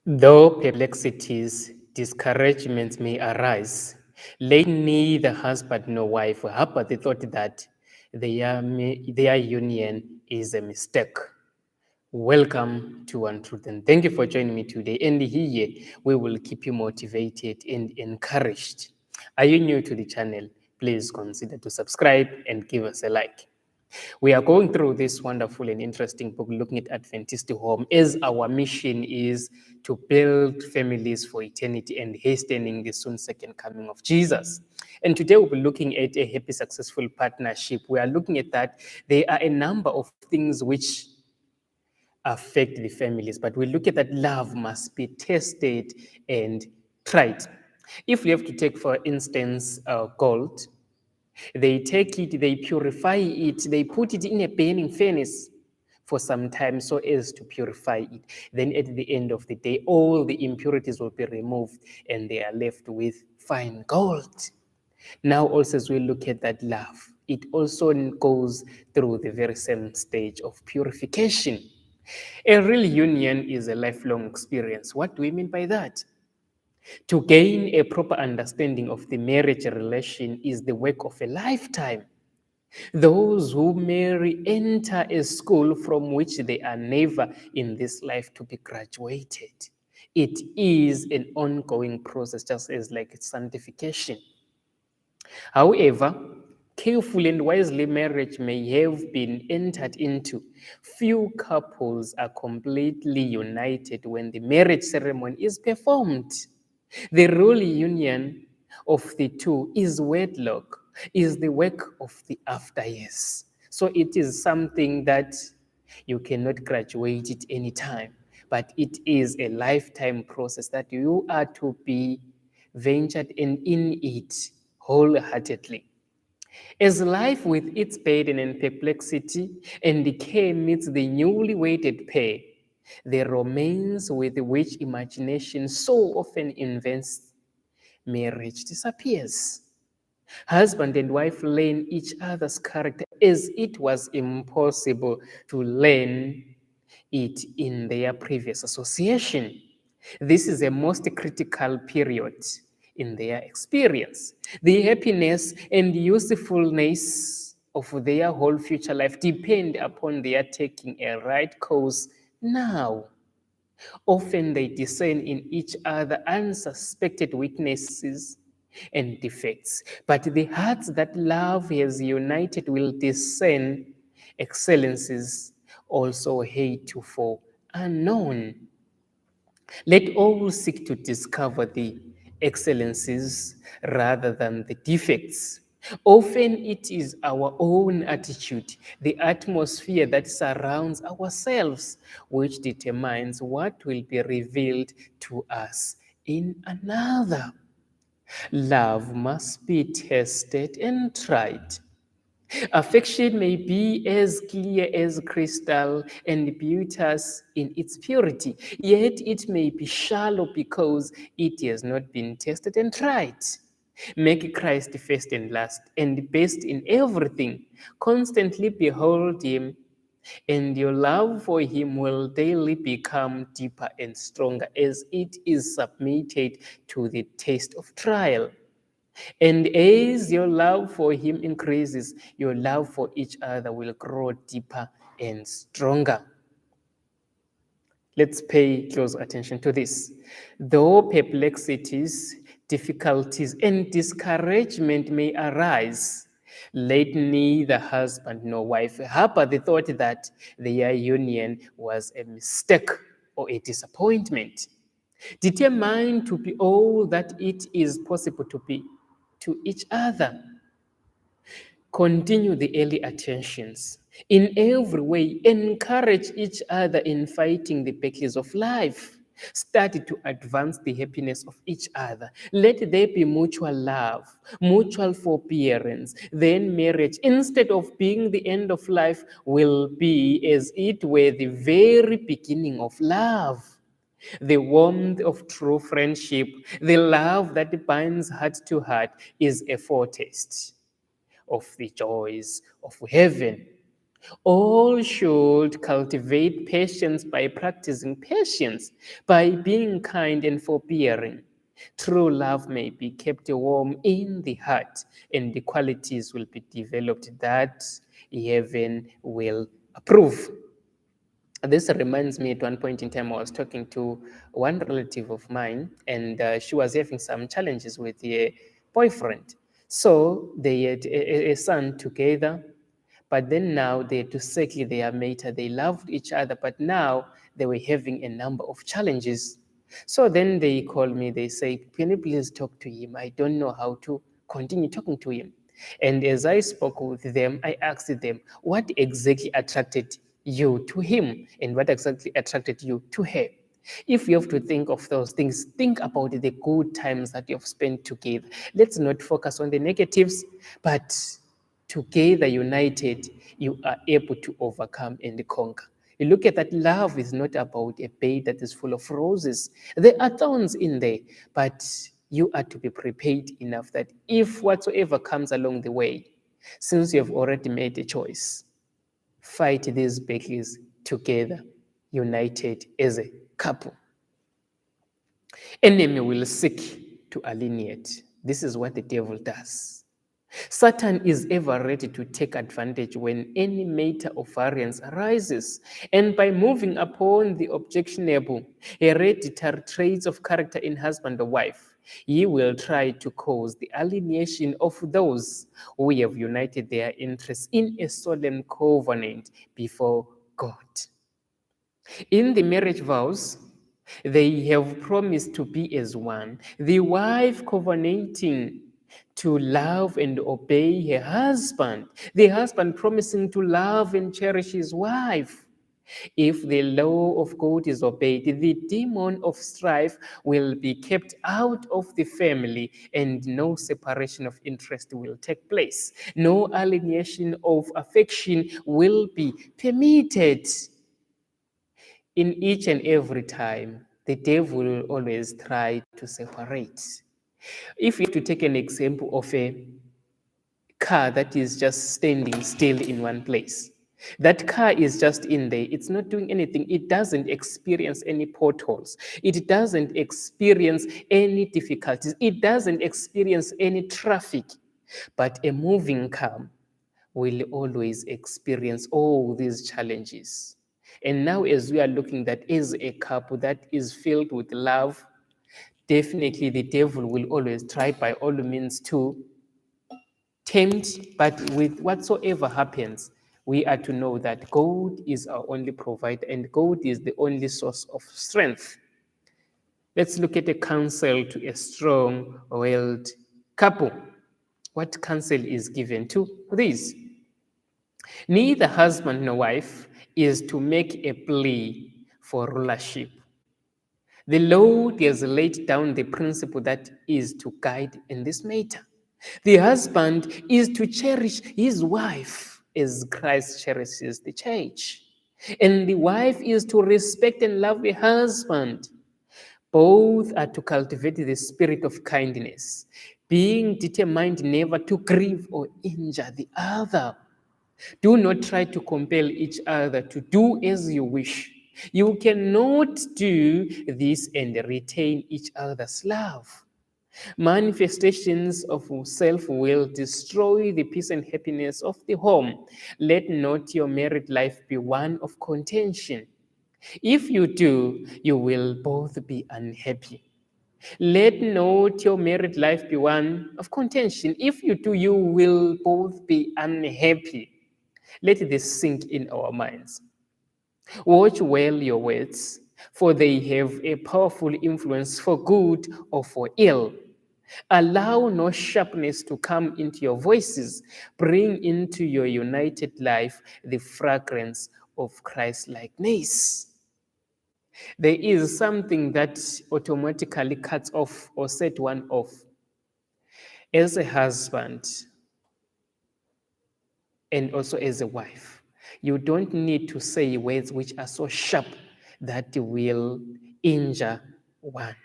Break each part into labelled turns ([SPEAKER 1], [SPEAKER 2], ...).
[SPEAKER 1] Though perplexities, discouragements may arise, let neither husband nor wife harbor the thought that their union is a mistake. Welcome to One Truth, and thank you for joining me today. And here we will keep you motivated and encouraged. Are you new to the channel? Please consider to subscribe and give us a like. We are going through this wonderful and interesting book looking at Adventist home as our mission is to build families for eternity and hastening the soon second coming of Jesus. And today we'll be looking at a happy, successful partnership. We are looking at that there are a number of things which affect the families, but we look at that love must be tested and tried. If we have to take, for instance, gold, they take it, they purify it, they put it in a burning furnace for some time so as to purify it. Then at the end of the day, all the impurities will be removed and they are left with fine gold. Now, also, as we look at that love, it also goes through the very same stage of purification. A real union is a lifelong experience. What do we mean by that? To gain a proper understanding of the marriage relation is the work of a lifetime. Those who marry enter a school from which they are never in this life to be graduated. It is an ongoing process, just as like sanctification. However, carefully and wisely marriage may have been entered into. Few couples are completely united when the marriage ceremony is performed. The real union of the two is wedlock, is the work of the after years. So it is something that you cannot graduate it anytime, but it is a lifetime process that you are to be ventured in it wholeheartedly. As life with its burden and perplexity and decay meets the newly wedded pair, the romance with which imagination so often invents marriage disappears. Husband and wife learn each other's character as it was impossible to learn it in their previous association. This is a most critical period in their experience. The happiness and usefulness of their whole future life depend upon their taking a right course now. Often they discern in each other unsuspected weaknesses and defects, but the hearts that love has united will discern excellences also heretofore unknown. Let all seek to discover the excellences rather than the defects. Often it is our own attitude, the atmosphere that surrounds ourselves, which determines what will be revealed to us in another. Love must be tested and tried. Affection may be as clear as crystal and beauteous in its purity, yet it may be shallow because it has not been tested and tried. Make Christ first and last and best in everything. Constantly behold Him, and your love for Him will daily become deeper and stronger as it is submitted to the test of trial. And as your love for Him increases, your love for each other will grow deeper and stronger. Let's pay close attention to this. Though perplexities, difficulties, and discouragement may arise, let neither husband nor wife harbor the thought that their union was a mistake or a disappointment. Determined to be all that it is possible to be to each other. Continue the early attentions. In every way, encourage each other in fighting the battles of life. Study to advance the happiness of each other. Let there be mutual love, mutual forbearance. Then marriage, instead of being the end of life, will be as it were the very beginning of love. The warmth of true friendship, the love that binds heart to heart, is a foretaste of the joys of heaven. All should cultivate patience by practicing patience, by being kind and forbearing. True love may be kept warm in the heart, and the qualities will be developed that heaven will approve. This reminds me at one point in time, I was talking to one relative of mine, and she was having some challenges with a boyfriend. So they had a son together, but then now they had to settle their matter. They loved each other, but now they were having a number of challenges. So then they called me, they say, "Can you please talk to him? I don't know how to continue talking to him." And as I spoke with them, I asked them, "What exactly attracted you to him? And what exactly attracted you to her?" If you have to think of those things, think about the good times that you have spent together. Let's not focus on the negatives, but together, united, you are able to overcome and conquer. You look at that, love is not about a bed that is full of roses. There are thorns in there, but you are to be prepared enough that if whatsoever comes along the way, since you have already made a choice, fight these battles together, united as a couple. Enemy will seek to alienate. This is what the devil does. Satan is ever ready to take advantage when any matter of variance arises, and by moving upon the objectionable, hereditary traits of character in husband or wife, he will try to cause the alienation of those who have united their interests in a solemn covenant before God. In the marriage vows, they have promised to be as one. The wife covenanting to love and obey her husband. The husband promising to love and cherish his wife. If the law of God is obeyed, the demon of strife will be kept out of the family and no separation of interest will take place. No alienation of affection will be permitted. In each and every time, the devil will always try to separate. If you have to take an example of a car that is just standing still in one place, that car is just in there, it's not doing anything, it doesn't experience any potholes, it doesn't experience any difficulties, it doesn't experience any traffic. But a moving car will always experience all these challenges. And now, as we are looking that as a couple that is filled with love, definitely the devil will always try by all means to tempt, but with whatsoever happens, we are to know that God is our only provider and God is the only source of strength. Let's look at a counsel to a strong-willed couple. What counsel is given to these? Neither husband nor wife is to make a plea for rulership. The Lord has laid down the principle that is to guide in this matter. The husband is to cherish his wife as Christ cherishes the church. And the wife is to respect and love the husband. Both are to cultivate the spirit of kindness, being determined never to grieve or injure the other. Do not try to compel each other to do as you wish. You cannot do this and retain each other's love. Manifestations of self will destroy the peace and happiness of the home. Let not your married life be one of contention. If you do, you will both be unhappy. Let not your married life be one of contention. If you do, you will both be unhappy. Let this sink in our minds. Watch well your words, for they have a powerful influence for good or for ill. Allow no sharpness to come into your voices. Bring into your united life the fragrance of Christ-likeness. There is something that automatically cuts off or set one off. As a husband, and also as a wife. You don't need to say words which are so sharp that will injure one.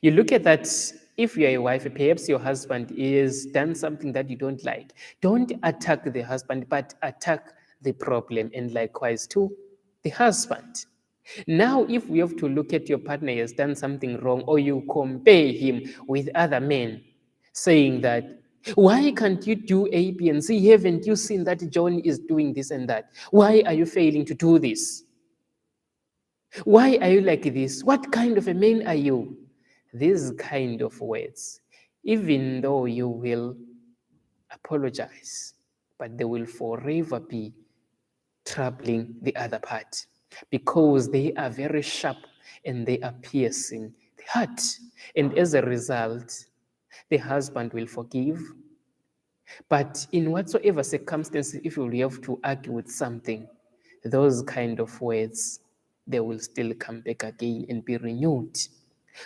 [SPEAKER 1] You look at that, if you're a wife, perhaps your husband is done something that you don't like. Don't attack the husband, but attack the problem, and likewise to the husband. Now, if we have to look at your partner has done something wrong, or you compare him with other men, saying that, why can't you do A, B, and C? Haven't you seen that John is doing this and that? Why are you failing to do this? Why are you like this? What kind of a man are you? These kind of words, even though you will apologize, but they will forever be troubling the other part because they are very sharp and they are piercing the heart. And as a result, the husband will forgive. But in whatsoever circumstances, if you have to argue with something, those kind of words, they will still come back again and be renewed.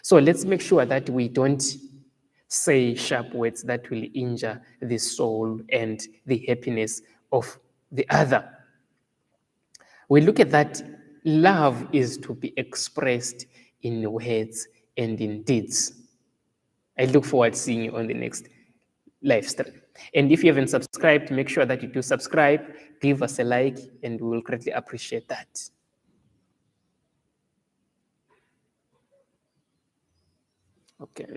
[SPEAKER 1] So let's make sure that we don't say sharp words that will injure the soul and the happiness of the other. We look at that love is to be expressed in words and in deeds. I look forward to seeing you on the next live stream. And if you haven't subscribed, make sure that you do subscribe, give us a like, and we will greatly appreciate that. Okay.